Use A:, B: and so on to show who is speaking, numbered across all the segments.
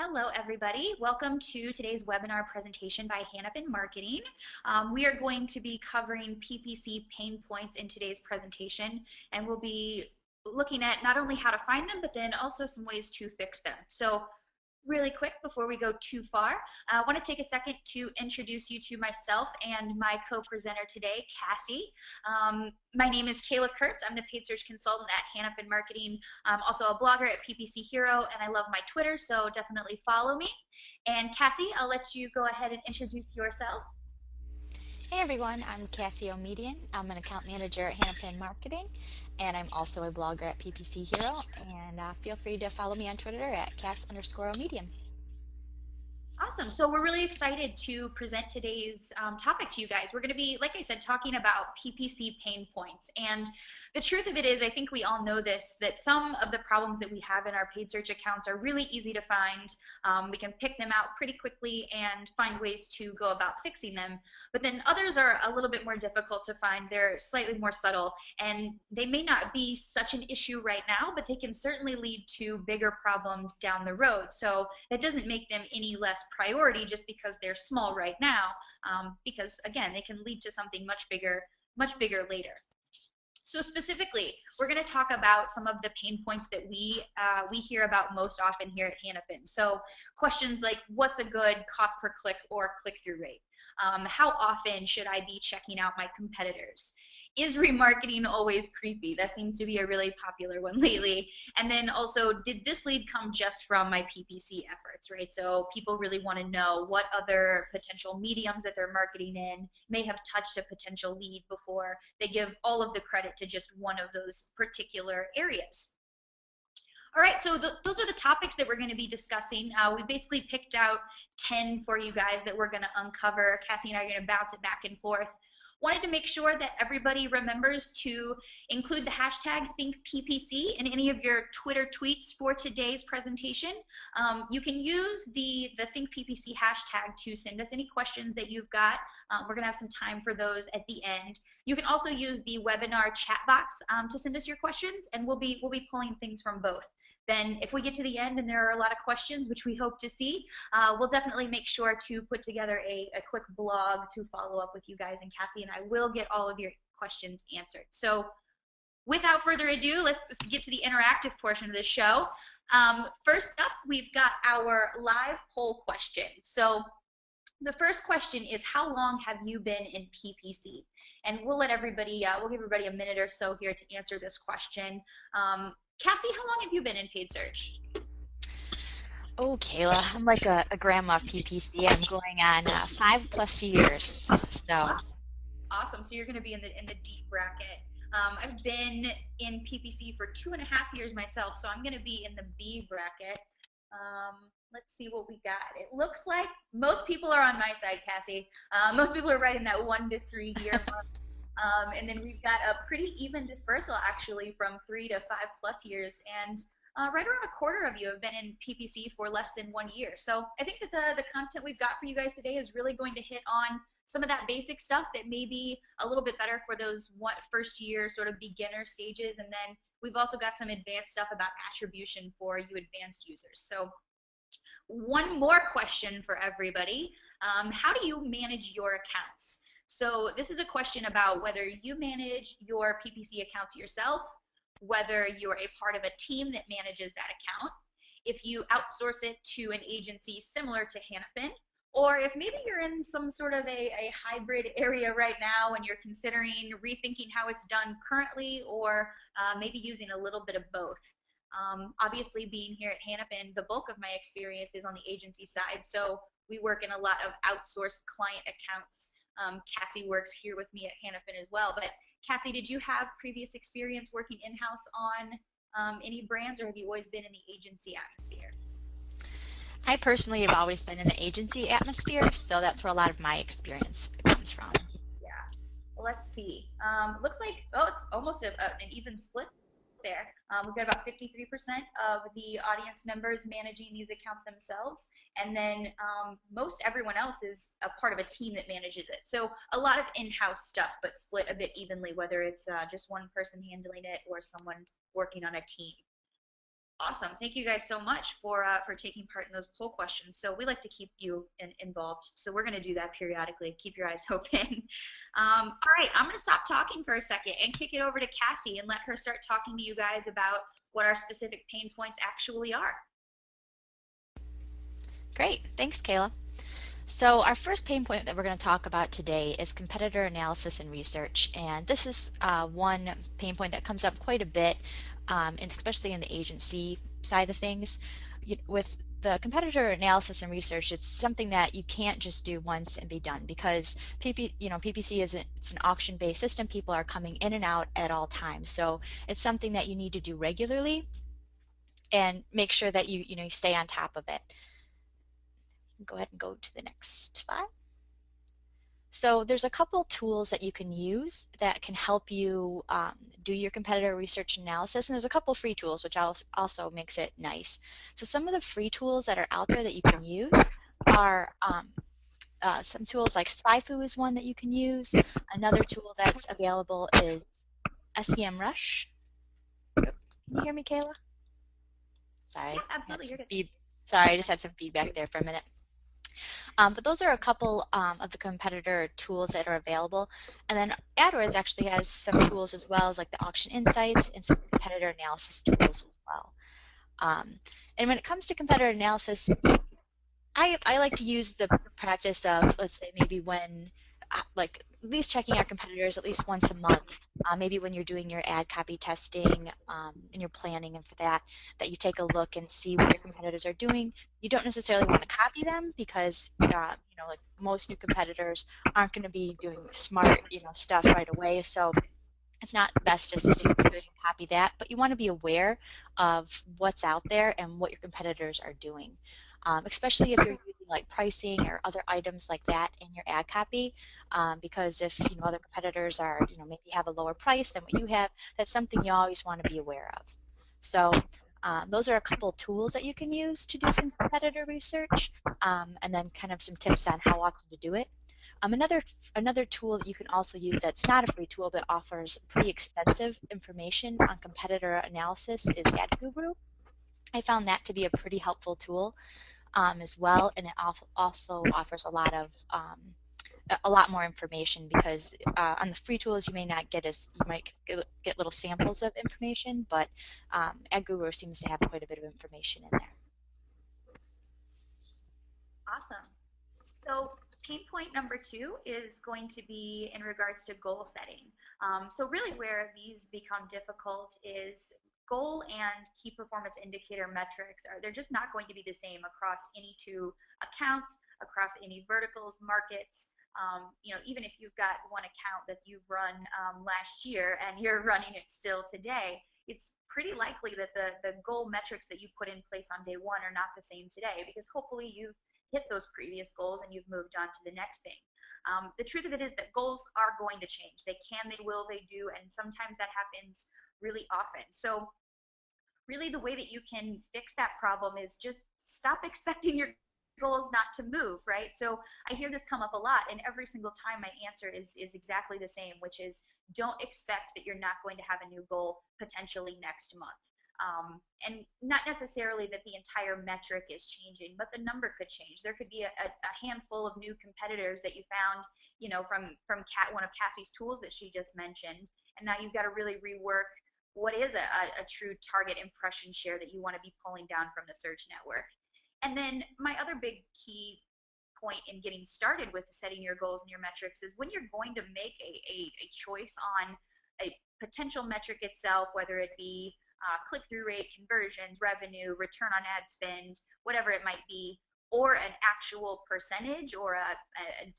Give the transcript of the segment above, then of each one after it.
A: Hello, everybody. Welcome to today's webinar presentation by Hannafin Marketing. We are going to be covering PPC pain points in today's presentation, and we'll be looking at not only how to find them, but then also some ways to fix them. So really quick, before we go too far, I want to take a second to introduce you to myself and my co-presenter today, Cassie. My name is Kayla Kurtz. I'm the paid search consultant at Hannafin Marketing. I'm also a blogger at PPC Hero, and I love my Twitter, so definitely follow me. And Cassie, I'll let you go ahead and introduce yourself.
B: Hey everyone, I'm Cassie O'Median. I'm an account manager at Hannafin Marketing, and I'm also a blogger at PPC Hero. And feel free to follow me on Twitter at Cass_O'Median.
A: Awesome. So we're really excited to present today's topic to you guys. We're going to be, like I said, talking about PPC pain points. And the truth of it is, I think we all know this, that some of the problems that we have in our paid search accounts are really easy to find. We can pick them out pretty quickly and find ways to go about fixing them. But then others are a little bit more difficult to find. They're slightly more subtle, and they may not be such an issue right now, but they can certainly lead to bigger problems down the road. So that doesn't make them any less priority just because they're small right now, because again, they can lead to something much bigger later. So specifically, we're going to talk about some of the pain points that we hear about most often here at Hannafin. So questions like, what's a good cost per click or click-through rate? How often should I be checking out my competitors? Is remarketing always creepy? That seems to be a really popular one lately. And then also, did this lead come just from my PPC efforts, right? So people really want to know what other potential mediums that they're marketing in may have touched a potential lead before they give all of the credit to just one of those particular areas. All right, so those are the topics that we're going to be discussing. We basically picked out 10 for you guys that we're going to uncover. Cassie and I are going to bounce it back and forth. Wanted to make sure that everybody remembers to include the hashtag ThinkPPC in any of your Twitter tweets for today's presentation. You can use the ThinkPPC hashtag to send us any questions that you've got. We're going to have some time for those at the end. You can also use the webinar chat box to send us your questions, and we'll be pulling things from both. Then if we get to the end and there are a lot of questions, which we hope to see, we'll definitely make sure to put together a quick blog to follow up with you guys, and Cassie and I will get all of your questions answered. So without further ado, let's get to the interactive portion of the show. First up, we've got our live poll question. So the first question is, how long have you been in PPC? And we'll let everybody, we'll give everybody a minute or so here to answer this question. Cassie, how long have you been in paid search?
B: Oh, Kayla, I'm like a grandma of PPC. I'm going on 5+ years. So
A: Awesome. So you're going to be in the D bracket. I've been in PPC for 2.5 years myself, so I'm going to be in the B bracket. Let's see what we got. It looks like most people are on my side, Cassie. Most people are right in that 1 to 3 year mark. And then we've got a pretty even dispersal, actually, from 3 to 5+ years. And right around a quarter of you have been in PPC for less than 1 year. So I think that the content we've got for you guys today is really going to hit on some of that basic stuff that may be a little bit better for those first year sort of beginner stages. And then we've also got some advanced stuff about attribution for you advanced users. So one more question for everybody. How do you manage your accounts? So this is a question about whether you manage your PPC accounts yourself, whether you're a part of a team that manages that account, if you outsource it to an agency similar to Hannafin, or if maybe you're in some sort of a hybrid area right now and you're considering rethinking how it's done currently, or maybe using a little bit of both. Obviously, being here at Hannafin, the bulk of my experience is on the agency side, so we work in a lot of outsourced client accounts. Cassie works here with me at Hannafin as well. But Cassie, did you have previous experience working in-house on any brands, or have you always been in the agency atmosphere?
B: I personally have always been in the agency atmosphere, so that's where a lot of my experience comes from.
A: Yeah. Well, let's see. Looks like, oh, it's almost an even split there. We've got about 53% of the audience members managing these accounts themselves, and then most everyone else is a part of a team that manages it. So a lot of in-house stuff, but split a bit evenly, whether it's just one person handling it or someone working on a team. Awesome. Thank you guys so much for taking part in those poll questions. So we like to keep you involved. So we're going to do that periodically. Keep your eyes open. All right, I'm going to stop talking for a second and kick it over to Cassie and let her start talking to you guys about what our specific pain points actually are.
B: Great, thanks Kayla. So our first pain point that we're going to talk about today is competitor analysis and research, and this is one pain point that comes up quite a bit, and especially in the agency side of things. With the competitor analysis and research, it's something that you can't just do once and be done, because PPC it's an auction-based system. People are coming in and out at all times, so it's something that you need to do regularly and make sure that you stay on top of it. Go ahead and go to the next slide. So there's a couple tools that you can use that can help you do your competitor research analysis, and there's a couple free tools, which also makes it nice. So some of the free tools that are out there that you can use are some tools like SpyFu is one that you can use. Another tool that's available is SEMrush. Can you hear me, Kayla? Sorry,
A: Yeah, absolutely. You're good.
B: Sorry, I just had some feedback there for a minute. But those are a couple of the competitor tools that are available. And then AdWords actually has some tools as well, as like the auction insights and some competitor analysis tools as well. And when it comes to competitor analysis, I like to use the practice of, let's say, maybe when, like, at least checking our competitors at least once a month. Maybe when you're doing your ad copy testing and you're planning and for that you take a look and see what your competitors are doing. You don't necessarily want to copy them because, like most new competitors aren't going to be doing smart, stuff right away. So it's not best just to see what they're doing and copy that, but you want to be aware of what's out there and what your competitors are doing, especially if you're using like pricing or other items like that in your ad copy, because if other competitors are maybe have a lower price than what you have, that's something you always want to be aware of. So those are a couple tools that you can use to do some competitor research, and then kind of some tips on how often to do it. Another tool that you can also use that's not a free tool but offers pretty extensive information on competitor analysis is AdGuru. I found that to be a pretty helpful tool as well, and it also offers a lot more information, because on the free tools you might get little samples of information, but AdGuru seems to have quite a bit of information in there.
A: Awesome. So pain point number 2 is going to be in regards to goal setting. So really where these become difficult is goal and key performance indicator metrics they're just not going to be the same across any two accounts, across any verticals, markets. Even if you've got one account that you've run last year and you're running it still today, it's pretty likely that the goal metrics that you put in place on day one are not the same today, because hopefully you've hit those previous goals and you've moved on to the next thing. The truth of it is that goals are going to change. They can, they will, they do, and sometimes that happens really often. So really the way that you can fix that problem is just stop expecting your goals not to move, right? So I hear this come up a lot, and every single time my answer is exactly the same, which is don't expect that you're not going to have a new goal potentially next month. And not necessarily that the entire metric is changing, but the number could change. There could be a handful of new competitors that you found, from one of Cassie's tools that she just mentioned, and now you've got to really rework what is a true target impression share that you want to be pulling down from the search network. And then my other big key point in getting started with setting your goals and your metrics is when you're going to make a choice on a potential metric itself, whether it be click-through rate, conversions, revenue, return on ad spend, whatever it might be, or an actual percentage or a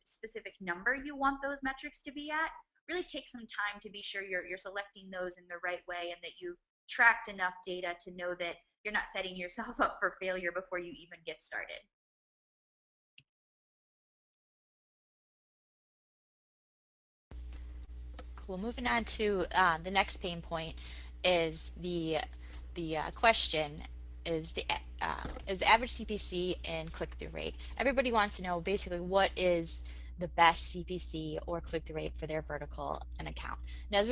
A: specific number you want those metrics to be at, really take some time to be sure you're selecting those in the right way and that you've tracked enough data to know that you're not setting yourself up for failure before you even get started.
B: Cool. Moving on to the next pain point is the question is the average CPC and click-through rate. Everybody wants to know basically what is the best CPC or click-through rate for their vertical and account. Now, as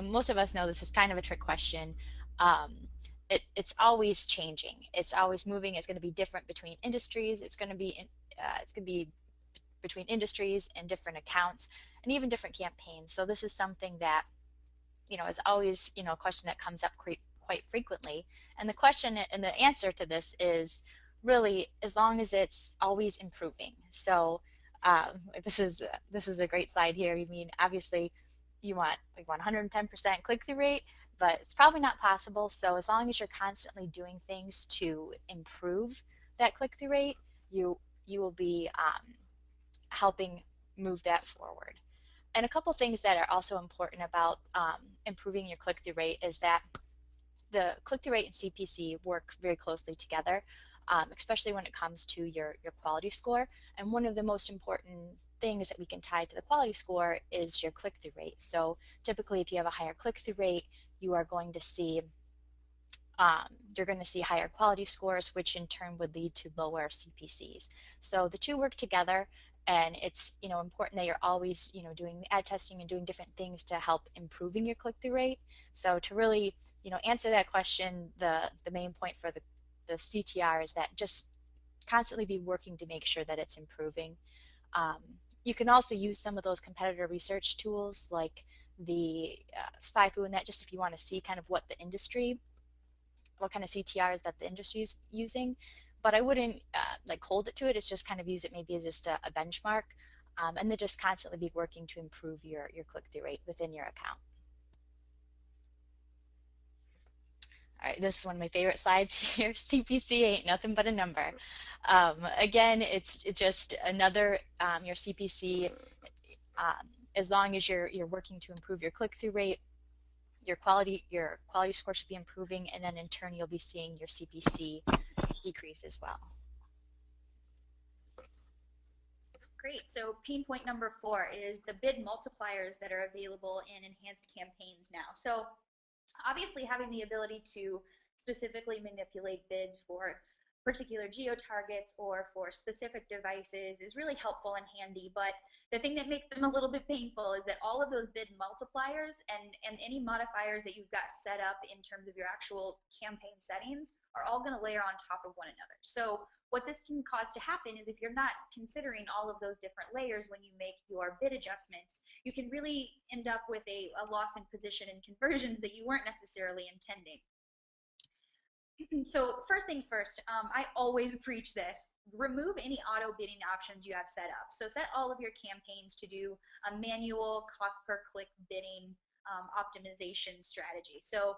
B: most of us know, this is kind of a trick question. it's always changing. It's always moving. It's going to be different between industries. It's going to be between industries and different accounts and even different campaigns. So this is something that, is always, a question that comes up quite frequently. And the question and the answer to this is really, as long as it's always improving. So this is a great slide here. I mean, obviously you want like 110% click-through rate, but it's probably not possible. So as long as you're constantly doing things to improve that click-through rate, you will be helping move that forward. And a couple things that are also important about improving your click-through rate is that the click-through rate and CPC work very closely together, especially when it comes to your quality score. And one of the most important things that we can tie to the quality score is your click-through rate. So typically, if you have a higher click-through rate, you are going to see higher quality scores, which in turn would lead to lower CPCs. So the two work together, and it's important that you're always doing ad testing and doing different things to help improving your click-through rate. So to really answer that question, the main point for the CTR is that just constantly be working to make sure that it's improving. You can also use some of those competitor research tools like the SpyFu and that, just if you want to see kind of what kind of CTRs that the industry is using, but I wouldn't like hold it to it. It's just kind of use it maybe as just a benchmark, and then just constantly be working to improve your click-through rate within your account. All right, this is one of my favorite slides here. CPC ain't nothing but a number. Again, it's just another your CPC. As long as you're working to improve your click-through rate, your quality score should be improving, and then in turn you'll be seeing your CPC decrease as well.
A: Great. So pain point number 4 is the bid multipliers that are available in enhanced campaigns now. So obviously having the ability to specifically manipulate bids for particular geo-targets or for specific devices is really helpful and handy, but the thing that makes them a little bit painful is that all of those bid multipliers and any modifiers that you've got set up in terms of your actual campaign settings are all going to layer on top of one another. So what this can cause to happen is if you're not considering all of those different layers when you make your bid adjustments, you can really end up with a loss in position and conversions that you weren't necessarily intending. So first things first, I always preach this. Remove any auto bidding options you have set up. So set all of your campaigns to do a manual cost per click bidding optimization strategy. So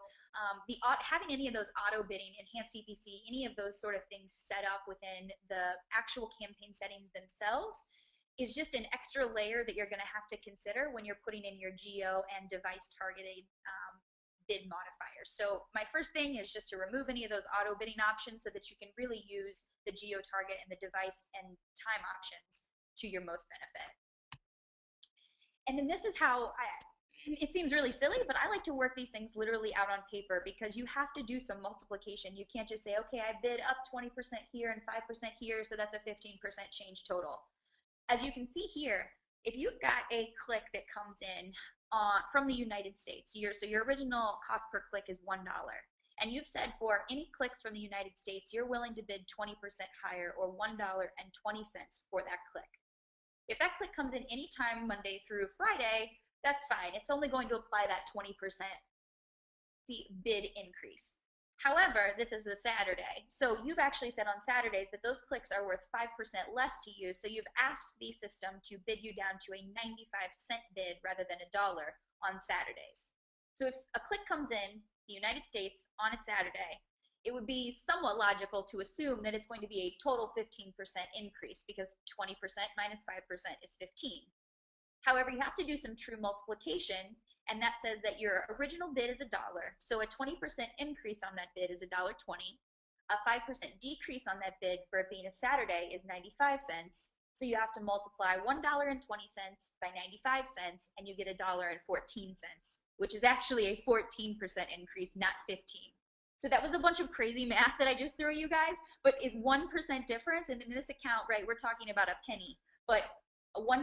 A: having any of those auto bidding, enhanced CPC, any of those sort of things set up within the actual campaign settings themselves is just an extra layer that you're going to have to consider when you're putting in your geo and device targeted bid modifiers. So my first thing is just to remove any of those auto bidding options so that you can really use the geo target and the device and time options to your most benefit. And then this is how it seems really silly, but I like to work these things literally out on paper because you have to do some multiplication. You can't just say, okay, I bid up 20% here and 5% here, so that's a 15% change total. As you can see here, if you've got a click that comes in from the United States, so your original cost per click is $1, and you've said for any clicks from the United States, you're willing to bid 20% higher or $1.20 for that click. If that click comes in anytime Monday through Friday, that's fine. It's only going to apply that 20% bid increase. However, this is a Saturday, so you've actually said on Saturdays that those clicks are worth 5% less to you, so you've asked the system to bid you down to a 95-cent bid rather than $1 on Saturdays. So if a click comes in the United States on a Saturday, it would be somewhat logical to assume that it's going to be a total 15% increase because 20% minus 5% is 15. However, you have to do some true multiplication, and that says that your original bid is $1, so a 20% increase on that bid is $1.20. A 5% decrease on that bid for it being a Saturday is 95 cents, so you have to multiply $1.20 by 95 cents, and you get $1.14, which is actually a 14% increase, not 15. So that was a bunch of crazy math that I just threw at you guys, but it's 1% difference, and in this account, right, we're talking about a penny, but a 1%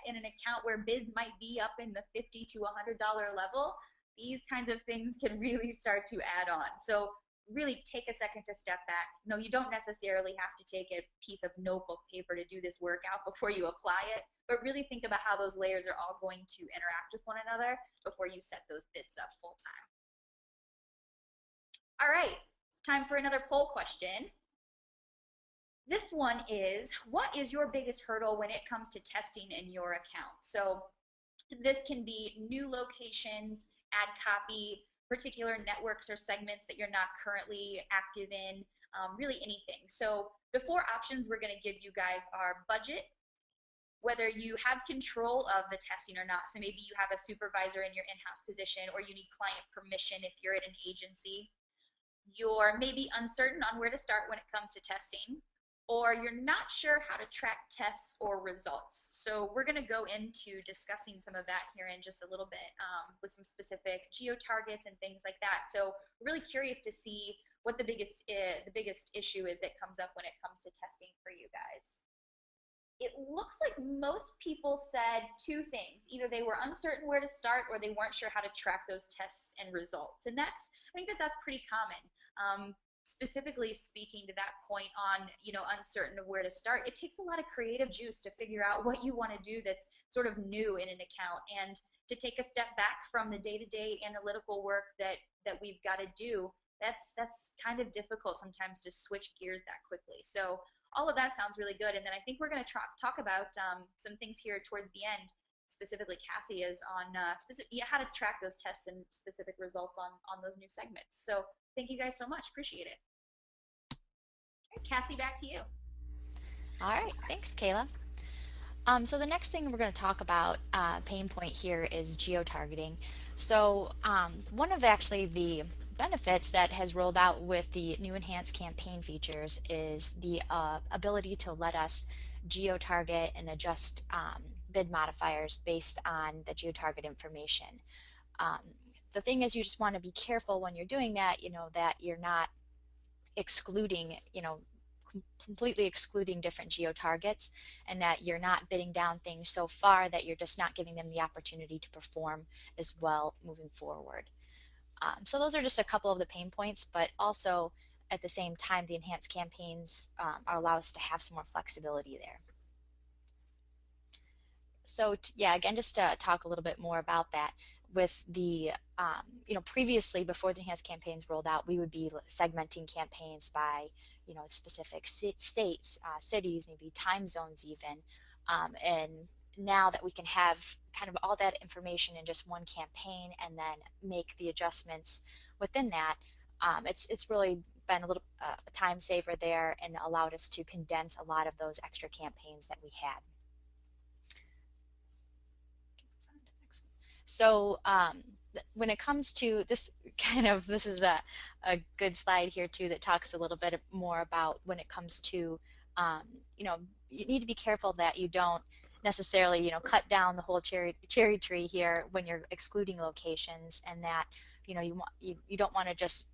A: in an account where bids might be up in the $50 to $100 level, these kinds of things can really start to add on. So really take a second to step back. No, you don't necessarily have to take a piece of notebook paper to do this workout before you apply it, but really think about how those layers are all going to interact with one another before you set those bids up full time. All right, time for another poll question. This one is, what is your biggest hurdle when it comes to testing in your account? So this can be new locations, ad copy, particular networks or segments that you're not currently active in, really anything. So the 4 options we're going to give you guys are budget, whether you have control of the testing or not. So maybe you have a supervisor in your in-house position, or you need client permission if you're at an agency. You're maybe uncertain on where to start when it comes to testing, or you're not sure how to track tests or results. So we're going to go into discussing some of that here in just a little bit, with some specific geo-targets and things like that. So we're really curious to see what the biggest issue is that comes up when it comes to testing for you guys. It looks like most people said 2 things. Either they were uncertain where to start, or they weren't sure how to track those tests and results. And I think that's pretty common. Specifically speaking to that point on, uncertain of where to start, it takes a lot of creative juice to figure out what you want to do that's sort of new in an account, and to take a step back from the day-to-day analytical work that we've got to do. That's kind of difficult sometimes to switch gears that quickly. So all of that sounds really good. And then I think we're going to talk about some things here towards the end, specifically Cassie, is on how to track those tests and specific results on those new segments. So thank you guys so much. Appreciate it. All right, Cassie, back to you.
B: All right, thanks, Kayla. So the next thing we're going to talk about, pain point here, is geo-targeting. So one of actually the benefits that has rolled out with the new enhanced campaign features is the ability to let us geo-target and adjust bid modifiers based on the geo-target information. The thing is, you just want to be careful when you're doing that, that you're not excluding, completely excluding different geo-targets, and that you're not bidding down things so far that you're just not giving them the opportunity to perform as well moving forward. So those are just a couple of the pain points, but also at the same time, the enhanced campaigns allow us to have some more flexibility there. So yeah, again, just to talk a little bit more about that, with the previously, before the enhanced campaigns rolled out, we would be segmenting campaigns by specific states, cities, maybe time zones even, and now that we can have kind of all that information in just one campaign and then make the adjustments within that, it's really been a little a time saver there, and allowed us to condense a lot of those extra campaigns that we had. So when it comes to this this is a good slide here too that talks a little bit more about when it comes to, you need to be careful that you don't necessarily, cut down the whole cherry tree here when you're excluding locations, and that, you don't want to just,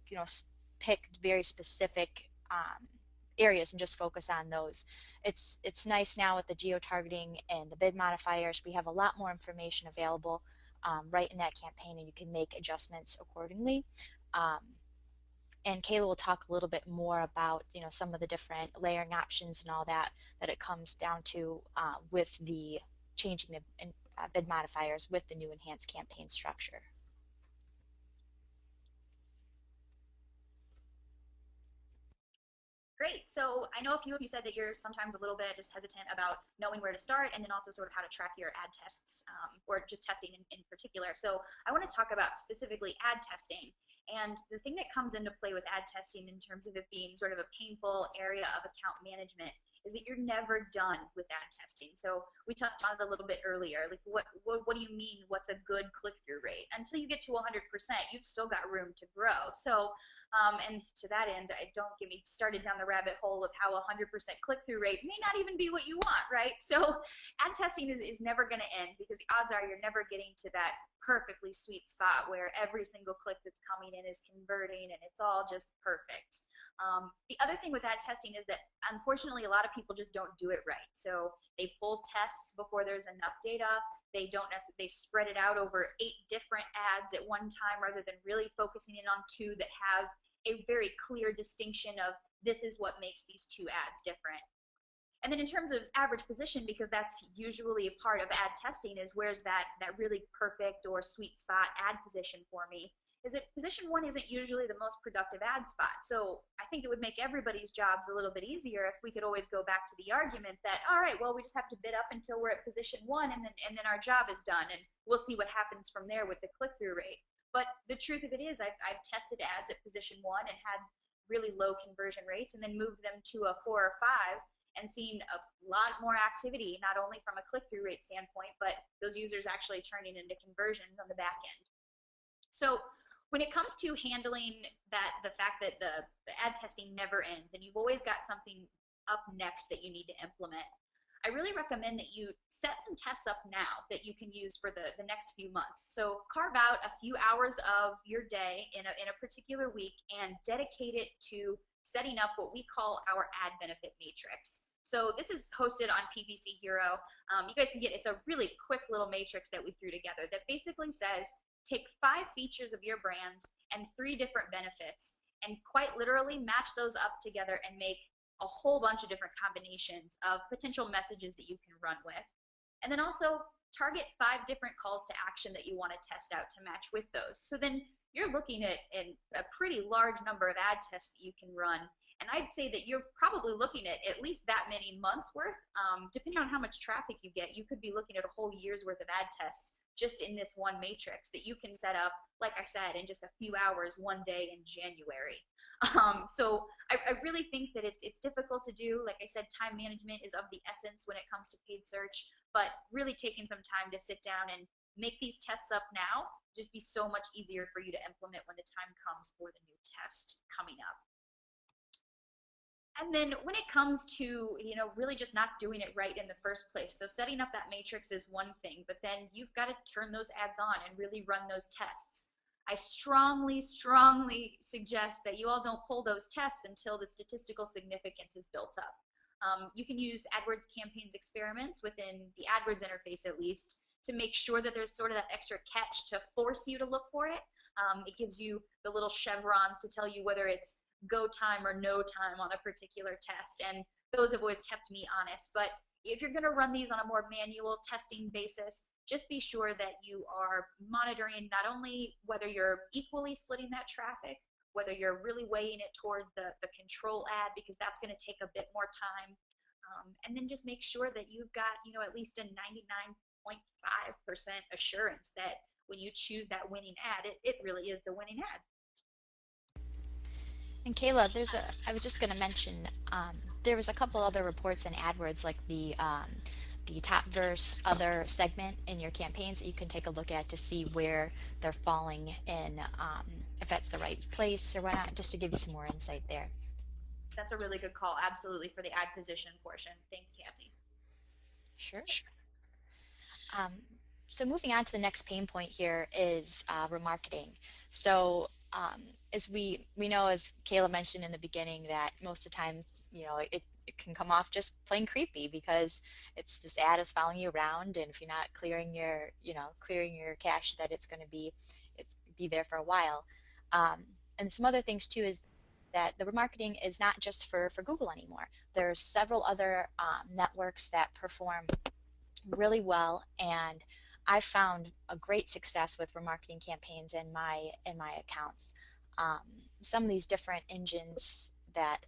B: pick very specific areas and just focus on those. It's nice now with the geo-targeting and the bid modifiers, we have a lot more information available right in that campaign, and you can make adjustments accordingly. And Kayla will talk a little bit more about some of the different layering options and all that it comes down to with the changing the bid modifiers with the new enhanced campaign structure.
A: Great. So I know a few of you said that you're sometimes a little bit just hesitant about knowing where to start, and then also sort of how to track your ad tests, or just testing in particular. So I want to talk about specifically ad testing. And the thing that comes into play with ad testing in terms of it being sort of a painful area of account management is that you're never done with ad testing. So we touched on it a little bit earlier. Like what do you mean, what's a good click-through rate? Until you get to 100%, you've still got room to grow. So and to that end, don't get me started down the rabbit hole of how 100% click-through rate may not even be what you want, right? So ad testing is never going to end, because the odds are you're never getting to that perfectly sweet spot where every single click that's coming in is converting and it's all just perfect. The other thing with ad testing is that unfortunately a lot of people just don't do it right. So they pull tests before there's enough data. They spread it out over 8 different ads at one time, rather than really focusing in on 2 that have a very clear distinction of this is what makes these two ads different. And then in terms of average position, because that's usually a part of ad testing, is where's that really perfect or sweet spot ad position for me, is that position 1 isn't usually the most productive ad spot. So I think it would make everybody's jobs a little bit easier if we could always go back to the argument that, all right, well, we just have to bid up until we're at position 1, and then our job is done, and we'll see what happens from there with the click-through rate. But the truth of it is, I've tested ads at position 1 and had really low conversion rates, and then moved them to a 4 or 5, and seen a lot more activity, not only from a click-through rate standpoint, but those users actually turning into conversions on the back end. So when it comes to handling the fact that the ad testing never ends, and you've always got something up next that you need to implement, I really recommend that you set some tests up now that you can use for the next few months. So carve out a few hours of your day in a particular week and dedicate it to setting up what we call our ad benefit matrix. So this is hosted on PPC Hero. You guys can get, it's a really quick little matrix that we threw together that basically says, take 5 features of your brand and 3 different benefits, and quite literally match those up together and make a whole bunch of different combinations of potential messages that you can run with. And then also target 5 different calls to action that you want to test out to match with those. So then you're looking at a pretty large number of ad tests that you can run. And I'd say that you're probably looking at least that many months worth. Depending on how much traffic you get, you could be looking at a whole year's worth of ad tests just in this one matrix that you can set up, like I said, in just a few hours, one day in January. So I really think that it's difficult to do. Like I said, time management is of the essence when it comes to paid search, but really taking some time to sit down and make these tests up now just be so much easier for you to implement when the time comes for the new test coming up. And then when it comes to, really just not doing it right in the first place, so setting up that matrix is one thing, but then you've got to turn those ads on and really run those tests. I strongly, strongly suggest that you all don't pull those tests until the statistical significance is built up. You can use AdWords campaigns experiments within the AdWords interface, at least, to make sure that there's sort of that extra catch to force you to look for it. It gives you the little chevrons to tell you whether it's go time or no time on a particular test, and those have always kept me honest. But if you're going to run these on a more manual testing basis, just be sure that you are monitoring not only whether you're equally splitting that traffic, whether you're really weighing it towards the control ad, because that's going to take a bit more time, and then just make sure that you've got at least a 99.5% assurance that when you choose that winning ad, it really is the winning ad.
B: And Kayla, I was just going to mention, there was a couple other reports in AdWords, like the top verse other segment in your campaigns that you can take a look at to see where they're falling in, if that's the right place or whatnot, just to give you some more insight there.
A: That's a really good call, absolutely, for the ad position portion. Thanks, Cassie.
B: Sure. So moving on to the next pain point here is remarketing. So as we know, as Kayla mentioned in the beginning, that most of the time, it can come off just plain creepy because it's this ad is following you around, and if you're not clearing your cache, that it's going to be there for a while. And some other things too is that the remarketing is not just for Google anymore. There's several other networks that perform really well, and I've found a great success with remarketing campaigns in my accounts. Some of these different engines that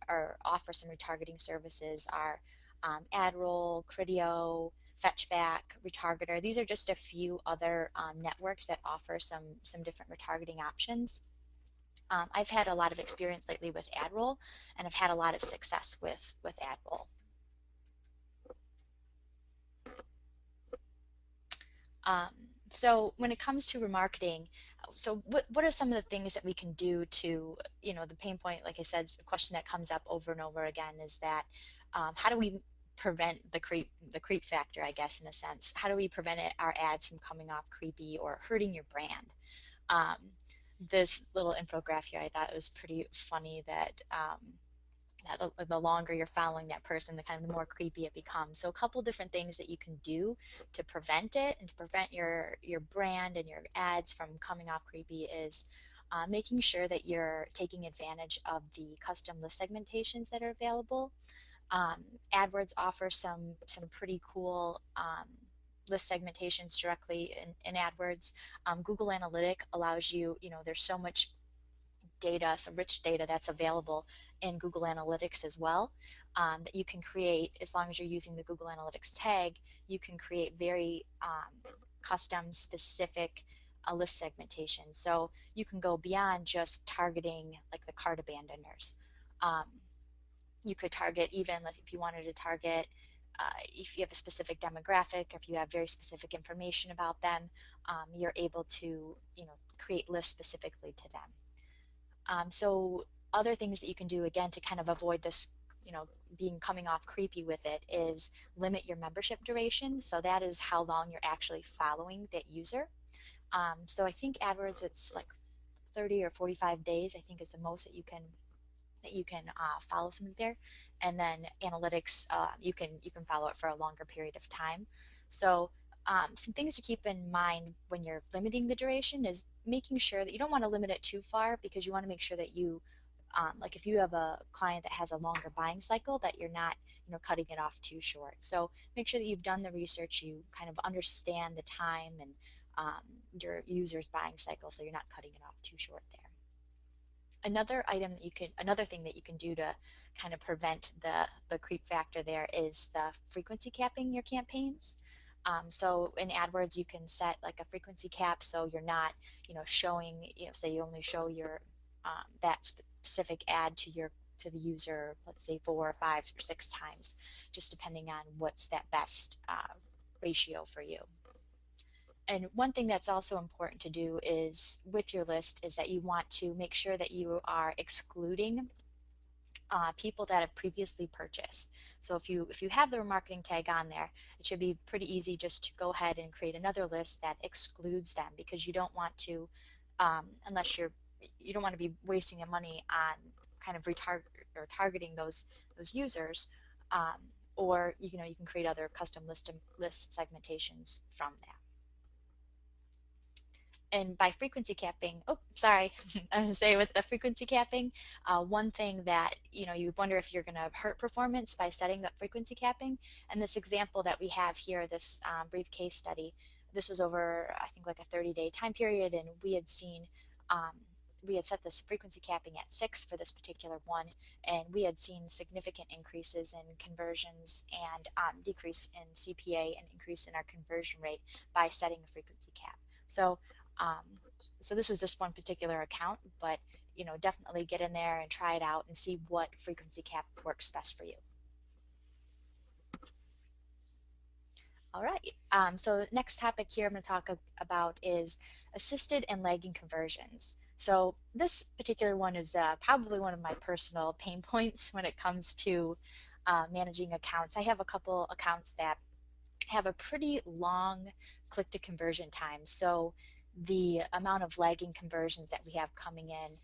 B: offer some retargeting services are AdRoll, Criteo, Fetchback, Retargeter. These are just a few other networks that offer some different retargeting options. I've had a lot of experience lately with AdRoll, and I've had a lot of success with AdRoll. So when it comes to remarketing, so what are some of the things that we can do to, the pain point, like I said, the question that comes up over and over again is that how do we prevent the creep factor, I guess, in a sense? How do we prevent our ads from coming off creepy or hurting your brand? This little infographic here, I thought it was pretty funny that the longer you're following that person, the more creepy it becomes. So a couple different things that you can do to prevent it and to prevent your brand and your ads from coming off creepy is making sure that you're taking advantage of the custom list segmentations that are available. Um, AdWords offers some pretty cool list segmentations directly in AdWords. Google Analytic allows you, there's so much data, some rich data that's available in Google Analytics as well, that you can create. As long as you're using the Google Analytics tag, you can create very custom specific list segmentation. So you can go beyond just targeting like the cart abandoners. Um, you could target, even like if you wanted to target if you have a specific demographic, if you have very specific information about them, you're able to create lists specifically to them. So other things that you can do, again, to kind of avoid this, being coming off creepy with it, is limit your membership duration. So that is how long you're actually following that user. So I think AdWords, it's like 30 or 45 days, I think, is the most that you can follow something there. And then analytics, you can follow it for a longer period of time. So some things to keep in mind when you're limiting the duration is making sure that you don't want to limit it too far, because you want to make sure that you like if you have a client that has a longer buying cycle, that you're not cutting it off too short. So make sure that you've done the research, you kind of understand the time and your user's buying cycle, so you're not cutting it off too short there. Another thing that you can do to kind of prevent the creep factor there is the frequency capping your campaigns. So in AdWords, you can set like a frequency cap, so you're not, showing, say you only show your that specific ad to the user, let's say 4 or 5 or 6 times, just depending on what's that best ratio for you. And one thing that's also important to do is with your list is that you want to make sure that you are excluding people that have previously purchased. So if you have the remarketing tag on there, it should be pretty easy just to go ahead and create another list that excludes them, because you don't want to, unless you don't want to be wasting your money on kind of targeting those users, or you can create other custom list segmentations from that. And by frequency capping, oh, sorry, I was say with the frequency capping, one thing that you wonder if you're going to hurt performance by setting that frequency capping. And this example that we have here, this brief case study, this was over I think like a 30-day time period, and we had set this frequency capping at 6 for this particular one, and we had seen significant increases in conversions and decrease in CPA and increase in our conversion rate by setting a frequency cap. So this was just one particular account, but definitely get in there and try it out and see what frequency cap works best for you. All right, so next topic here I'm going to talk about is assisted and lagging conversions. So this particular one is probably one of my personal pain points when it comes to managing accounts. I have a couple accounts that have a pretty long click to conversion time. So the amount of lagging conversions that we have coming in,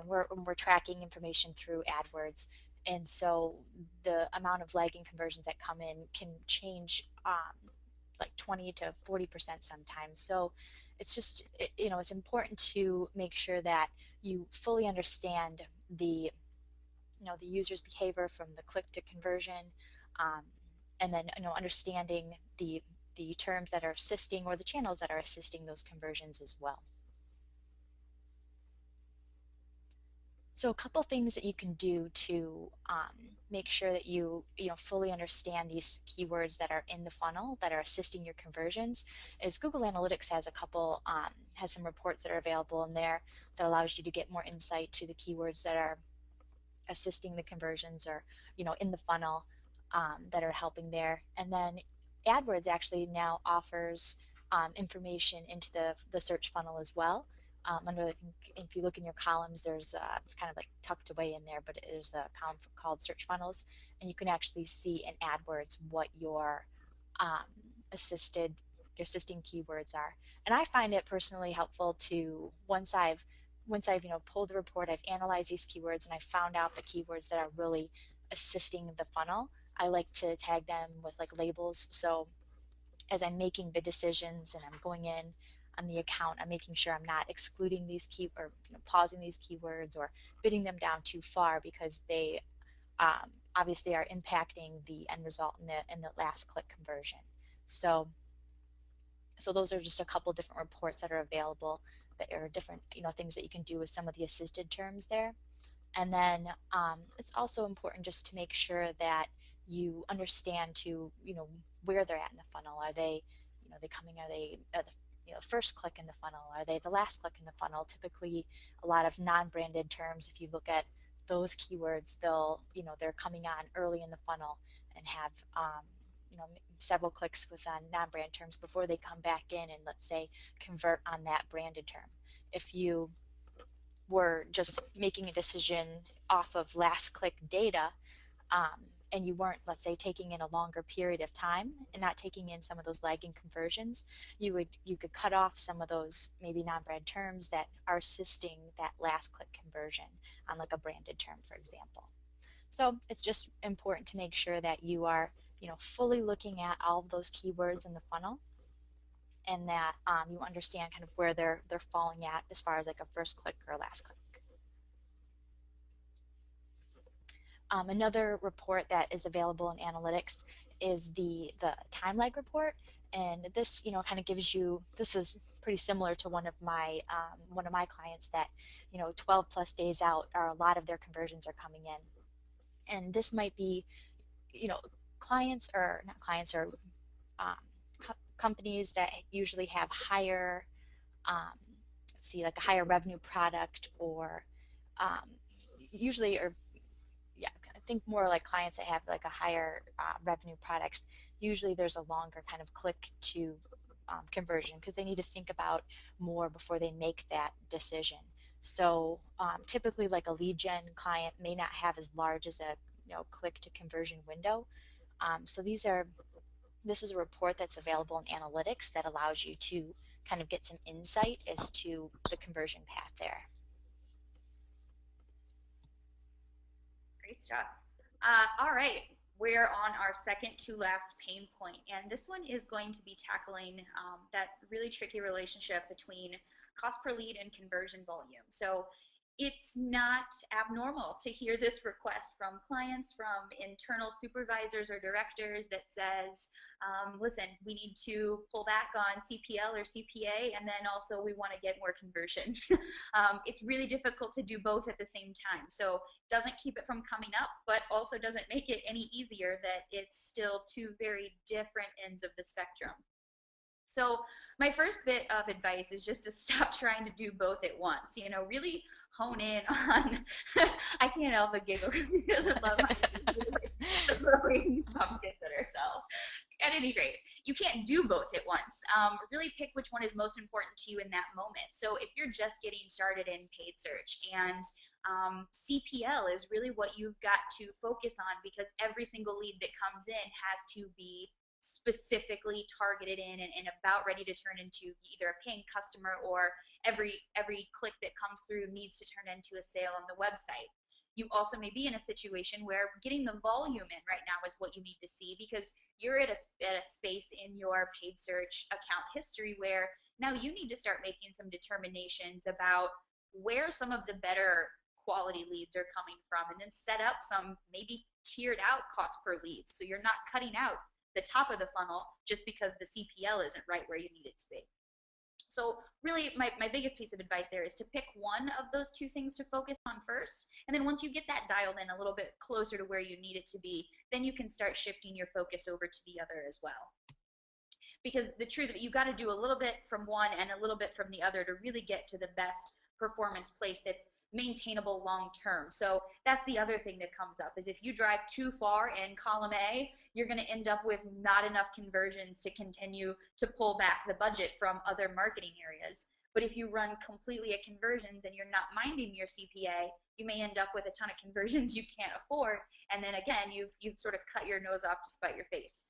B: we're tracking information through AdWords, and so the amount of lagging conversions that come in can change like 20 to 40% sometimes. So it's just it's important to make sure that you fully understand the the user's behavior from the click to conversion, um, and then understanding the terms that are assisting, or the channels that are assisting those conversions as well. So a couple things that you can do to make sure that you fully understand these keywords that are in the funnel that are assisting your conversions is Google Analytics has has some reports that are available in there that allows you to get more insight to the keywords that are assisting the conversions, or in the funnel, that are helping there. And then AdWords actually now offers information into the search funnel as well. If you look in your columns, there's it's kind of like tucked away in there, but there's a column called search funnels, and you can actually see in AdWords what your um, assisting keywords are. And I find it personally helpful to, once I've pulled the report, I've analyzed these keywords, and I've found out the keywords that are really assisting the funnel, I like to tag them with like labels. So as I'm making the decisions and I'm going in, on the account. I'm making sure I'm not excluding these or pausing these keywords or bidding them down too far, because they obviously are impacting the end result in the last click conversion. So those are just a couple different reports that are available that are different things that you can do with some of the assisted terms there. And then it's also important just to make sure that you understand where they're at in the funnel. Are they they coming, are they at the first click in the funnel, are they the last click in the funnel? Typically a lot of non-branded terms, if you look at those keywords, they're coming on early in the funnel and have several clicks with non-brand terms before they come back in and, let's say, convert on that branded term. If you were just making a decision off of last click data, and you weren't, let's say, taking in a longer period of time and not taking in some of those lagging conversions, you could cut off some of those maybe non-brand terms that are assisting that last click conversion on like a branded term, for example. So it's just important to make sure that you are fully looking at all of those keywords in the funnel, and that you understand kind of where they're falling at as far as like a first click or last click. Another report that is available in analytics is the time lag report, and this kind of gives you, this is pretty similar to one of my clients that 12 plus days out are a lot of their conversions are coming in, and this might be clients or not clients or companies that usually have higher like a higher revenue product, or usually, or yeah, I think more like clients that have like a higher revenue products. Usually there's a longer kind of click to conversion, because they need to think about more before they make that decision. So typically like a lead gen client may not have as large as a click to conversion window. So this is a report that's available in analytics that allows you to kind of get some insight as to the conversion path there.
A: Great stuff. All right, we're on our second to last pain point, and this one is going to be tackling that really tricky relationship between cost per lead and conversion volume. So it's not abnormal to hear this request from clients, from internal supervisors or directors that says, listen, we need to pull back on CPL or CPA, and then also we want to get more conversions. It's really difficult to do both at the same time. So it doesn't keep it from coming up, but also doesn't make it any easier that it's still two very different ends of the spectrum. So my first bit of advice is just to stop trying to do both at once. Really hone in on, I can't help but giggle because I love how throwing pumpkins at ourselves. At any rate, you can't do both at once. Really pick which one is most important to you in that moment. So if you're just getting started in paid search, and CPL is really what you've got to focus on, because every single lead that comes in has to be specifically targeted in and about ready to turn into either a paying customer, or every click that comes through needs to turn into a sale on the website. You also may be in a situation where getting the volume in right now is what you need to see, because you're at a space in your paid search account history where now you need to start making some determinations about where some of the better quality leads are coming from, and then set up some maybe tiered out cost per lead, so you're not cutting out the top of the funnel just because the CPL isn't right where you need it to be. So really my biggest piece of advice there is to pick one of those two things to focus on first, and then once you get that dialed in a little bit closer to where you need it to be, then you can start shifting your focus over to the other as well. Because the truth of it, you got to do a little bit from one and a little bit from the other to really get to the best performance place that's maintainable long term. So that's the other thing that comes up, is if you drive too far in column A, you're going to end up with not enough conversions to continue to pull back the budget from other marketing areas. But if you run completely at conversions and you're not minding your CPA, you may end up with a ton of conversions you can't afford, and then again you've sort of cut your nose off to spite your face.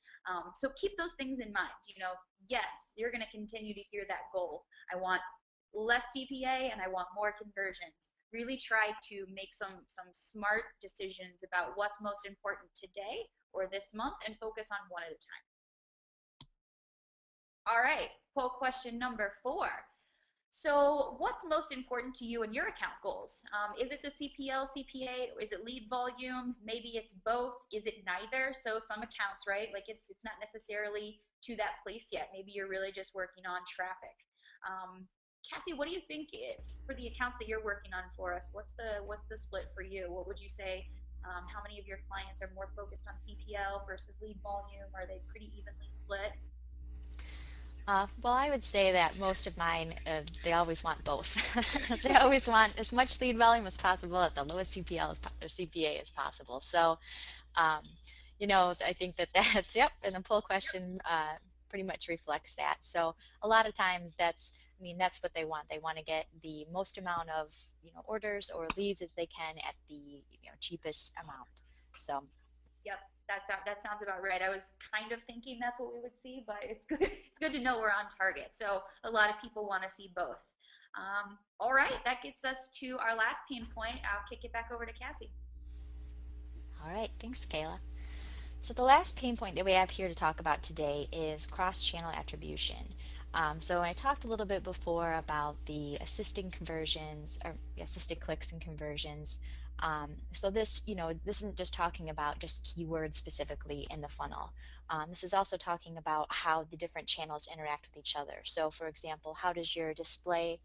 A: So keep those things in mind. Yes, you're going to continue to hear that goal. I want less CPA and I want more conversions. Really try to make some smart decisions about what's most important today or this month, and focus on one at a time. All right, poll question number 4. So what's most important to you in your account goals? Is it the CPL, CPA, or is it lead volume? Maybe it's both. Is it neither? So some accounts, right? Like it's not necessarily to that place yet. Maybe you're really just working on traffic. Cassie, what do you think for the accounts that you're working on for us? What's the split for you? What would you say? How many of your clients are more focused on CPL versus lead volume? Are they pretty evenly split?
B: Well, I would say that most of mine, they always want both. They always want as much lead volume as possible at the lowest CPL or CPA as possible. So, um, I think that that's, yep, and the poll question pretty much reflects that. So a lot of times that's what they want. They want to get the most amount of, orders or leads as they can at the, cheapest amount. So.
A: Yep, that sounds about right. I was kind of thinking that's what we would see, but it's good. It's good to know we're on target. So a lot of people want to see both. All right, that gets us to our last pain point. I'll kick it back over to Cassie.
B: All right, thanks, Kayla. So the last pain point that we have here to talk about today is cross-channel attribution. So I talked a little bit before about the assisted conversions or assisted clicks and conversions. So this isn't just talking about just keywords specifically in the funnel. This is also talking about how the different channels interact with each other. So for example, how does your display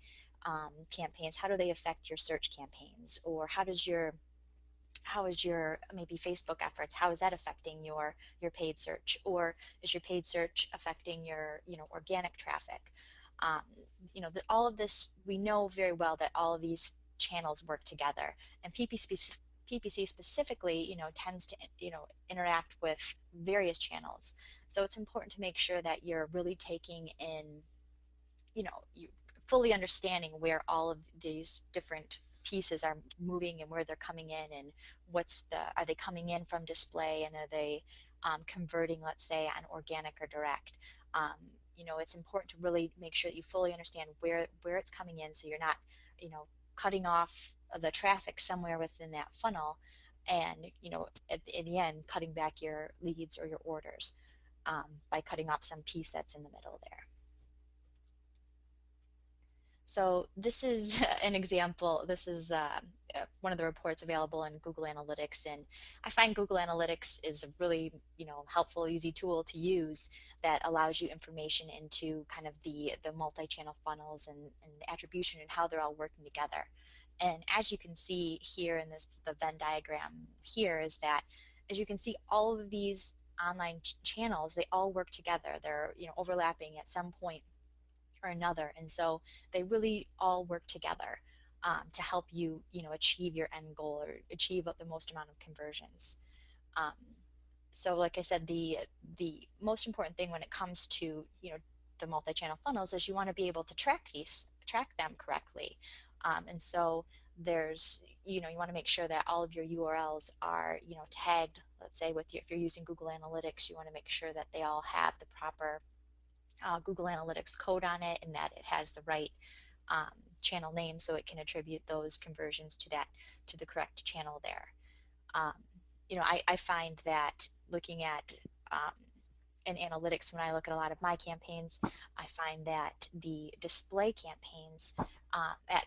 B: campaigns, how do they affect your search campaigns? Or how is your maybe Facebook efforts, how is that affecting your paid search, or is your paid search affecting your organic traffic? um, all of this, we know very well that all of these channels work together, and PPC specifically tends to interact with various channels. So it's important to make sure that you're really taking in, you fully understanding where all of these different pieces are moving and where they're coming in, and are they coming in from display, and are they converting, let's say, on organic or direct. It's important to really make sure that you fully understand where it's coming in, so you're not cutting off the traffic somewhere within that funnel, and in the end cutting back your leads or your orders by cutting off some piece that's in the middle there. So this is an example. This is one of the reports available in Google Analytics, and I find Google Analytics is a really helpful, easy tool to use that allows you information into kind of the multi-channel funnels and the attribution and how they're all working together. And as you can see here in the Venn diagram here, is that as you can see, all of these online channels, they all work together. They're overlapping at some point or another, and so they really all work together to help you achieve your end goal or achieve the most amount of conversions. um, so like I said, the most important thing when it comes to the multi-channel funnels is you want to be able to track them correctly. And so there's you want to make sure that all of your URLs are tagged. Let's say if you're using Google Analytics, you want to make sure that they all have the proper Google Analytics code on it, and that it has the right channel name, so it can attribute those conversions to the correct channel there. Um, I find that looking at in analytics, when I look at a lot of my campaigns, I find that the display campaigns at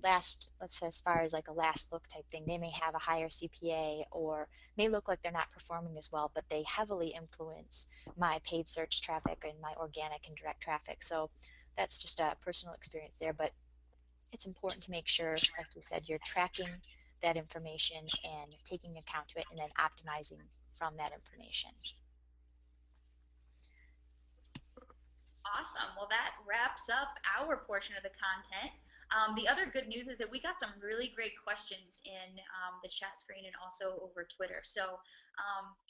B: last, let's say as far as like a last look type thing, they may have a higher CPA or may look like they're not performing as well, but they heavily influence my paid search traffic and my organic and direct traffic. So that's just a personal experience there, but it's important to make sure, like you said, you're tracking that information and taking account to it and then optimizing from that information.
A: Awesome. Well, that wraps up our portion of the content. The other good news is that we got some really great questions in the chat screen and also over Twitter. So,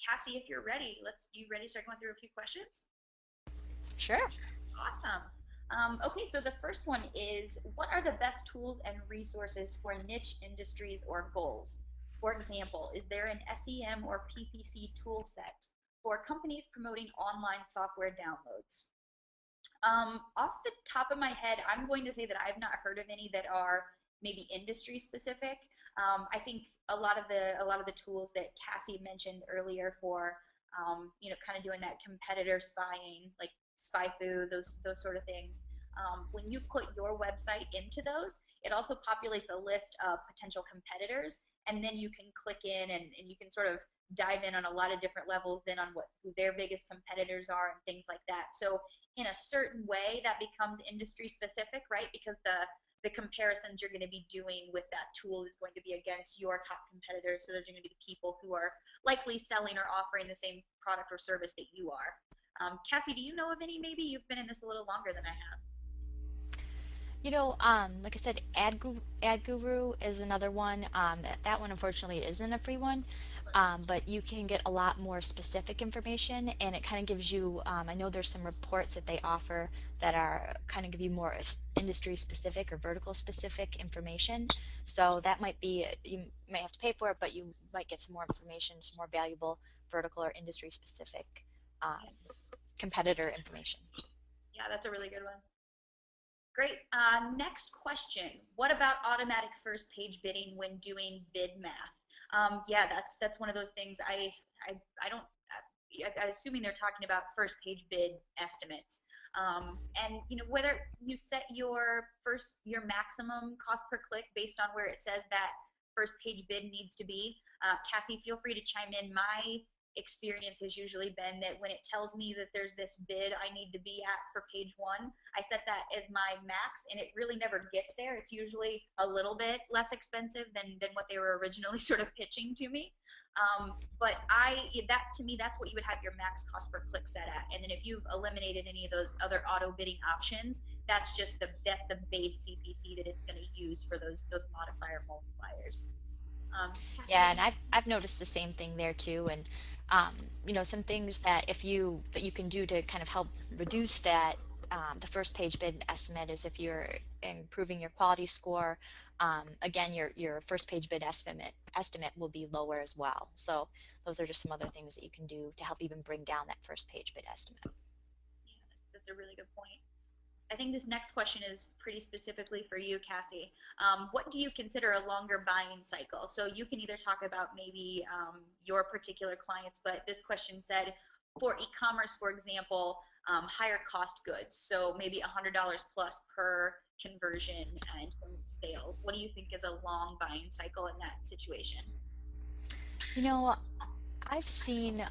A: Cassie, if you're ready, you ready to start going through a few questions?
B: Sure.
A: Awesome. Okay, so the first one is, what are the best tools and resources for niche industries or goals? For example, is there an SEM or PPC tool set for companies promoting online software downloads? Off the top of my head, I'm going to say that I've not heard of any that are maybe industry specific. I think a lot of the tools that Cassie mentioned earlier for kind of doing that competitor spying, like SpyFu, those sort of things. When you put your website into those, it also populates a list of potential competitors, and then you can click in and you can sort of dive in on a lot of different levels then on who their biggest competitors are and things like that. So in a certain way that becomes industry specific, right? Because the comparisons you're going to be doing with that tool is going to be against your top competitors. So those are going to be the people who are likely selling or offering the same product or service that you are. Cassie, do you know of any? Maybe you've been in this a little longer than I have.
B: You know, like I said, Ad Guru is another one. That one unfortunately isn't a free one, but you can get a lot more specific information, and it kind of gives you. I know there's some reports that they offer that are kind of give you more industry specific or vertical specific information. So that might be you may have to pay for it, but you might get some more information, some more valuable vertical or industry specific um, competitor information.
A: Yeah, that's a really good one. Great. Next question. What about automatic first page bidding when doing bid math? Yeah, that's one of those things. I don't. I'm assuming they're talking about first page bid estimates. And whether you set your maximum cost per click based on where it says that first page bid needs to be. Cassie, feel free to chime in. My experience has usually been that when it tells me that there's this bid I need to be at for page one, I set that as my max, and it really never gets there. It's usually a little bit less expensive than what they were originally sort of pitching to me. But that to me, that's what you would have your max cost per click set at. And then if you've eliminated any of those other auto bidding options, that's just the base CPC that it's going to use for those modifier multipliers.
B: Yeah, and I've noticed the same thing there too. And you know, some things that you can do to kind of help reduce that the first page bid estimate is if you're improving your quality score. Again, your first page bid estimate will be lower as well. So those are just some other things that you can do to help even bring down that first page bid estimate.
A: Yeah, that's a really good point. I think this next question is pretty specifically for you, Cassie. What do you consider a longer buying cycle? So you can either talk about maybe your particular clients, but this question said for e-commerce, for example, higher cost goods. So maybe $100 plus per conversion in terms of sales. What do you think is a long buying cycle in that situation?
B: You know, I've seen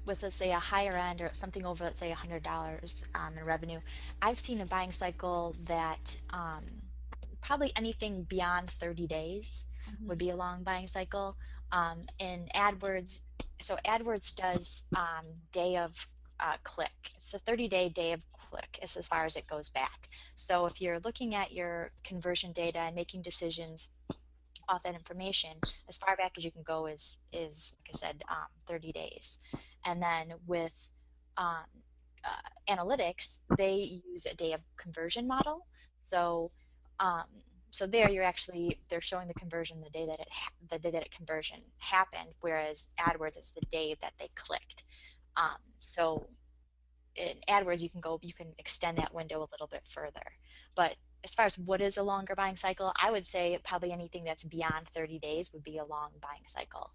B: with let's say a higher end or something over let's say $100 in revenue, I've seen a buying cycle that probably anything beyond 30 days would
A: Mm-hmm.
B: be a long buying cycle. In AdWords, so AdWords does day of click. It's a 30-day of click is as far as it goes back. So if you're looking at your conversion data and making decisions off that information, as far back as you can go is like I said, 30 days. And then with um, analytics, they use a day of conversion model. So um, so there they're showing the conversion the day that it conversion happened, whereas AdWords is the day that they clicked. So in AdWords you can extend that window a little bit further. But as far as what is a longer buying cycle, I would say probably anything that's beyond 30 days would be a long buying cycle.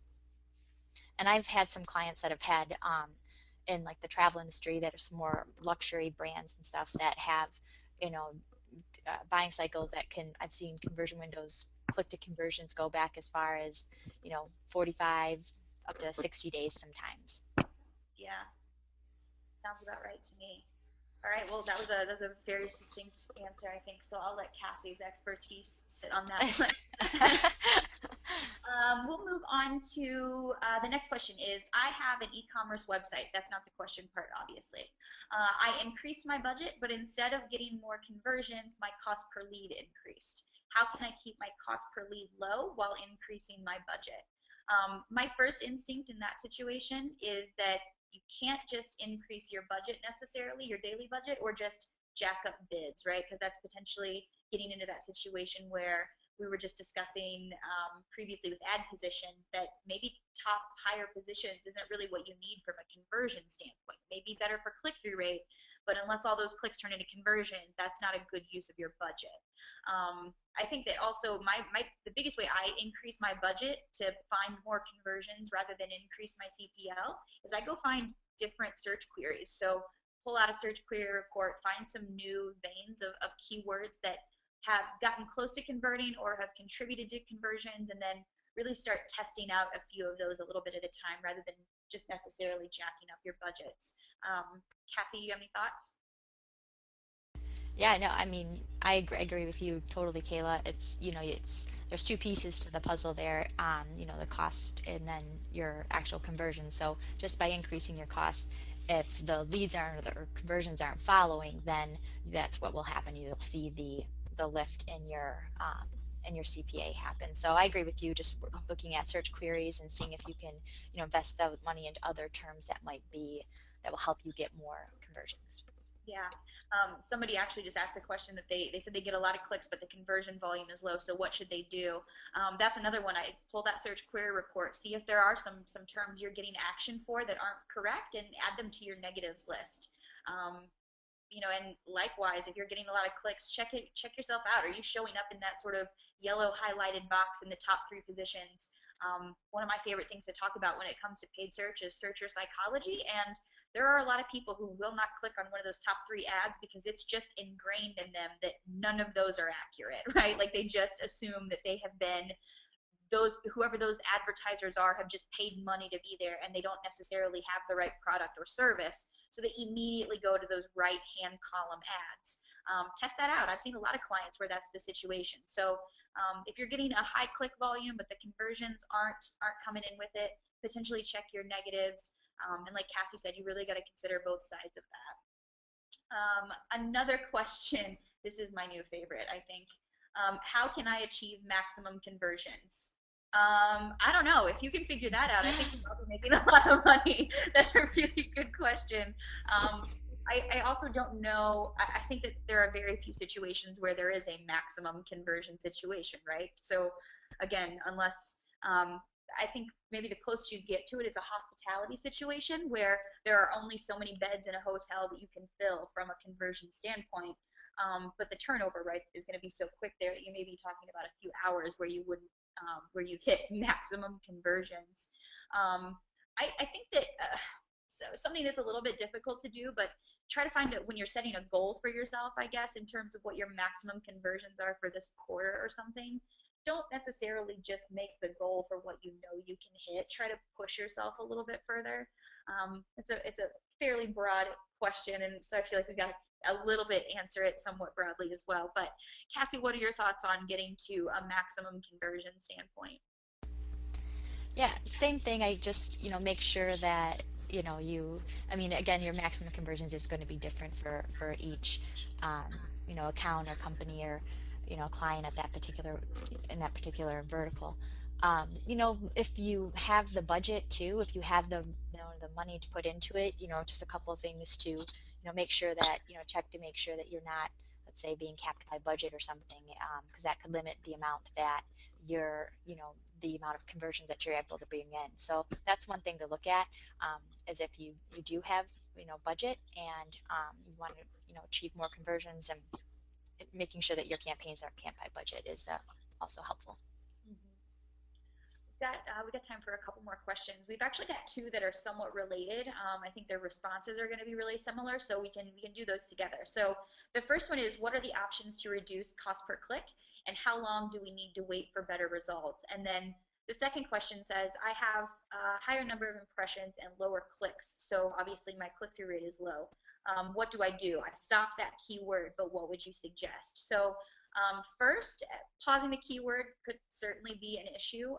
B: And I've had some clients that have had in like the travel industry that are some more luxury brands and stuff that have, you know, buying cycles that I've seen conversion windows, click to conversions go back as far as, 45 up to 60 days sometimes.
A: Yeah, sounds about right to me. All right, well, that was a very succinct answer, I think. So I'll let Cassie's expertise sit on that one. We'll move on to the next question is, I have an e-commerce website. That's not the question part, obviously. I increased my budget, but instead of getting more conversions, my cost per lead increased. How can I keep my cost per lead low while increasing my budget? My first instinct in that situation is that you can't just increase your budget necessarily, your daily budget, or just jack up bids, right? Because that's potentially getting into that situation where we were just discussing previously with ad position that maybe top higher positions isn't really what you need from a conversion standpoint. Maybe better for click-through rate, but unless all those clicks turn into conversions, that's not a good use of your budget. I think that also the biggest way I increase my budget to find more conversions rather than increase my CPL is I go find different search queries. So pull out a search query report, find some new veins of keywords that have gotten close to converting or have contributed to conversions, and then really start testing out a few of those a little bit at a time rather than just necessarily jacking up your budgets. Cassie, you have any thoughts?
B: Yeah, no, I mean, agree with you totally, Kayla. It's, there's two pieces to the puzzle there, the cost and then your actual conversion. So just by increasing your cost, if the leads aren't or the conversions aren't following, then that's what will happen. You'll see the lift in your CPA happen. So I agree with you, just looking at search queries and seeing if you can, invest that money into other terms that will help you get more conversions.
A: Yeah. Somebody actually just asked the question that they said they get a lot of clicks, but the conversion volume is low. So what should they do? That's another one. I pull that search query report, see if there are some terms you're getting action for that aren't correct, and add them to your negatives list. And likewise, if you're getting a lot of clicks, check yourself out. Are you showing up in that sort of yellow highlighted box in the top 3 positions? One of my favorite things to talk about when it comes to paid search is searcher psychology, and there are a lot of people who will not click on one of those top 3 ads because it's just ingrained in them that none of those are accurate, right? Like they just assume that they have been whoever those advertisers are have just paid money to be there, and they don't necessarily have the right product or service, so they immediately go to those right hand column ads. Test that out. I've seen a lot of clients where that's the situation. So if you're getting a high click volume but the conversions aren't coming in with it, potentially check your negatives. And like Cassie said, you really got to consider both sides of that. Another question, this is my new favorite, I think. How can I achieve maximum conversions? I don't know. If you can figure that out, I think you're probably making a lot of money. That's a really good question. I also don't know. I think that there are very few situations where there is a maximum conversion situation, right? So again, unless I think maybe the closest you get to it is a hospitality situation where there are only so many beds in a hotel that you can fill from a conversion standpoint. But the turnover, right, is going to be so quick there that you may be talking about a few hours where you wouldn't, where you hit maximum conversions. I think that so something that's a little bit difficult to do, but try to find it when you're setting a goal for yourself, I guess, in terms of what your maximum conversions are for this quarter or something. Don't necessarily just make the goal for what you know you can hit. Try to push yourself a little bit further. It's a fairly broad question, and so I feel like we got a little bit answer it somewhat broadly as well. But Cassie, what are your thoughts on getting to a maximum conversion standpoint?
B: Yeah, same thing. I just, make sure that, I mean, again, your maximum conversions is going to be different for each, account or company or, client at that in that particular vertical. If you have the budget too, if you have the money to put into it, just a couple of things to, make sure that, check to make sure that you're not, let's say, being capped by budget or something, because that could limit the amount that you're, the amount of conversions that you're able to bring in. So that's one thing to look at, is if you do have, budget and you want to, achieve more conversions, and making sure that your campaigns are camped by budget is also helpful.
A: Mhm. We got time for a couple more questions. We've actually got 2 that are somewhat related. I think their responses are going to be really similar, so we can do those together. So the first one is, what are the options to reduce cost per click, and how long do we need to wait for better results? And then the second question says, I have a higher number of impressions and lower clicks, so obviously my click-through rate is low. What do I do? I stop that keyword, but what would you suggest? So first, pausing the keyword could certainly be an issue.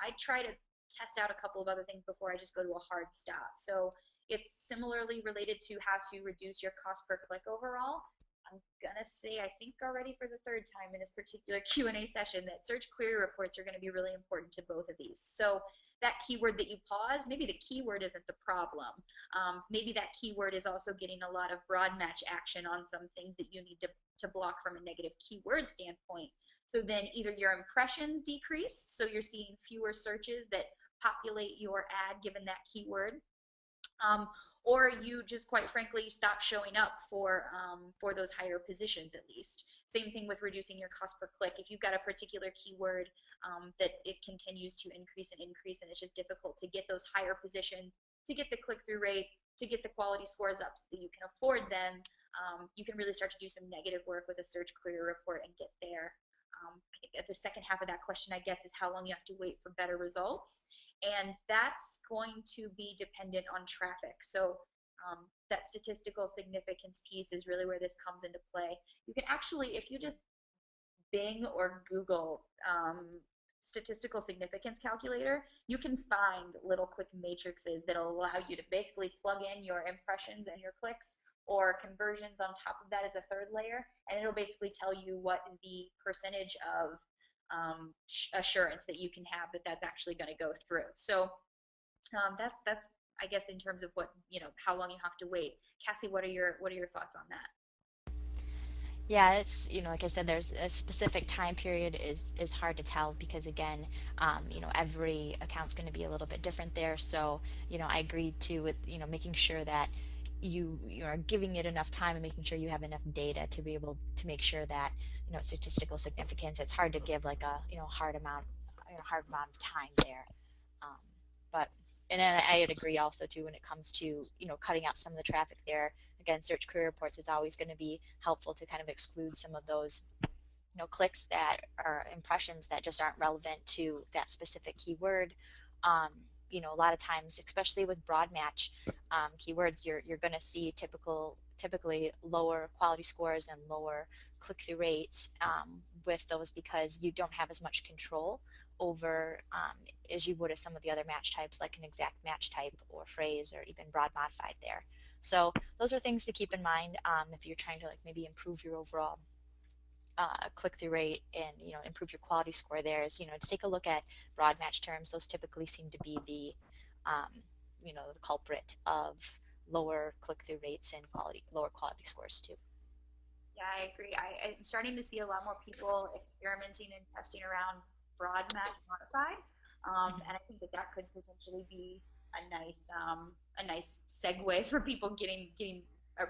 A: I try to test out a couple of other things before I just go to a hard stop. So it's similarly related to how to reduce your cost per click overall. I'm gonna say, I think already for the 3rd time in this particular Q&A session, that search query reports are going to be really important to both of these. So that keyword that you pause, maybe the keyword isn't the problem. Maybe that keyword is also getting a lot of broad match action on some things that you need to block from a negative keyword standpoint. So then either your impressions decrease, so you're seeing fewer searches that populate your ad given that keyword, or you just quite frankly stop showing up for those higher positions at least. Same thing with reducing your cost per click. If you've got a particular keyword that it continues to increase and increase, and it's just difficult to get those higher positions, to get the click-through rate, to get the quality scores up so that you can afford them, you can really start to do some negative work with a search query report and get there. I think at the second half of that question, I guess, is how long you have to wait for better results. And that's going to be dependent on traffic. So that statistical significance piece is really where this comes into play. You can actually, if you just Bing or Google statistical significance calculator, you can find little quick matrices that'll allow you to basically plug in your impressions and your clicks or conversions on top of that as a third layer, and it'll basically tell you what the percentage of assurance that you can have that that's actually going to go through. So that's I guess in terms of what, how long you have to wait. Cassie, what are your thoughts on that?
B: Yeah, it's, like I said, there's a specific time period is hard to tell because again, every account's going to be a little bit different there. So, I agreed to with, making sure that you are giving it enough time and making sure you have enough data to be able to make sure that, statistical significance, it's hard to give like a, hard amount of time there. Um, but and then I'd agree also too when it comes to cutting out some of the traffic there. Again, search query reports is always going to be helpful to kind of exclude some of those clicks that are impressions that just aren't relevant to that specific keyword. Um, a lot of times, especially with broad match keywords, you're going to see typically lower quality scores and lower click-through rates with those because you don't have as much control over as you would as some of the other match types like an exact match type or phrase or even broad modified there. So those are things to keep in mind if you're trying to like maybe improve your overall click-through rate and improve your quality score there is to take a look at broad match terms. Those typically seem to be the the culprit of lower click-through rates and lower quality scores too.
A: Yeah, I agree. I'm starting to see a lot more people experimenting and testing around broad match modified, and I think that that could potentially be a nice segue for people getting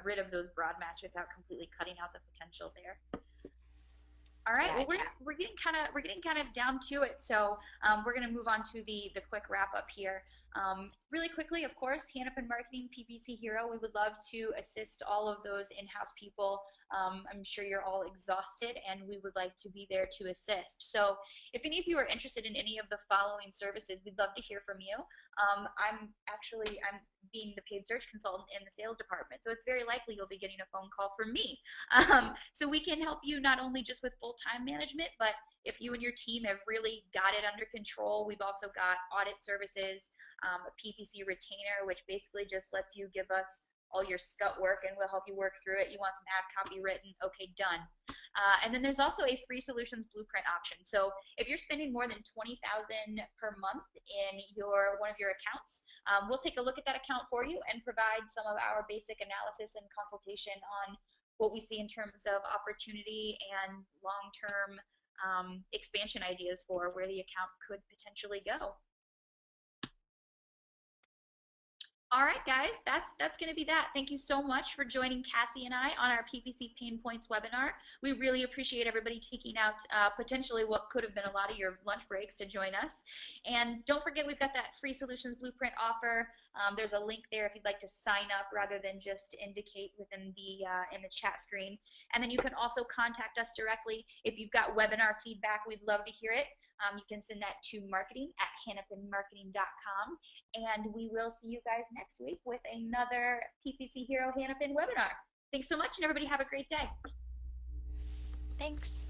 A: rid of those broad match without completely cutting out the potential there. All right.
B: Yeah,
A: Well, we're getting kind of down to it. So we're going to move on to the quick wrap up here. Really quickly, of course, Hannafin Marketing, PPC Hero. We would love to assist all of those in-house people. I'm sure you're all exhausted, and we would like to be there to assist. So if any of you are interested in any of the following services, we'd love to hear from you. I'm being the paid search consultant in the sales department, so it's very likely you'll be getting a phone call from me. So we can help you not only just with full-time management, but if you and your team have really got it under control, we've also got audit services, a PPC retainer, which basically just lets you give us all your scut work and we'll help you work through it. You want some ad copy written, okay, done. And then there's also a free solutions blueprint option. So if you're spending more than $20,000 per month in one of your accounts, we'll take a look at that account for you and provide some of our basic analysis and consultation on what we see in terms of opportunity and long-term expansion ideas for where the account could potentially go. All right, guys, that's going to be that. Thank you so much for joining Cassie and I on our PPC Pain Points webinar. We really appreciate everybody taking out potentially what could have been a lot of your lunch breaks to join us. And don't forget, we've got that free solutions blueprint offer. There's a link there if you'd like to sign up rather than just indicate within the in the chat screen. And then you can also contact us directly if you've got webinar feedback. We'd love to hear it. You can send that to marketing@hannafinmarketing.com. And we will see you guys next week with another PPC Hero Hannafin webinar. Thanks so much, and everybody have a great day.
B: Thanks.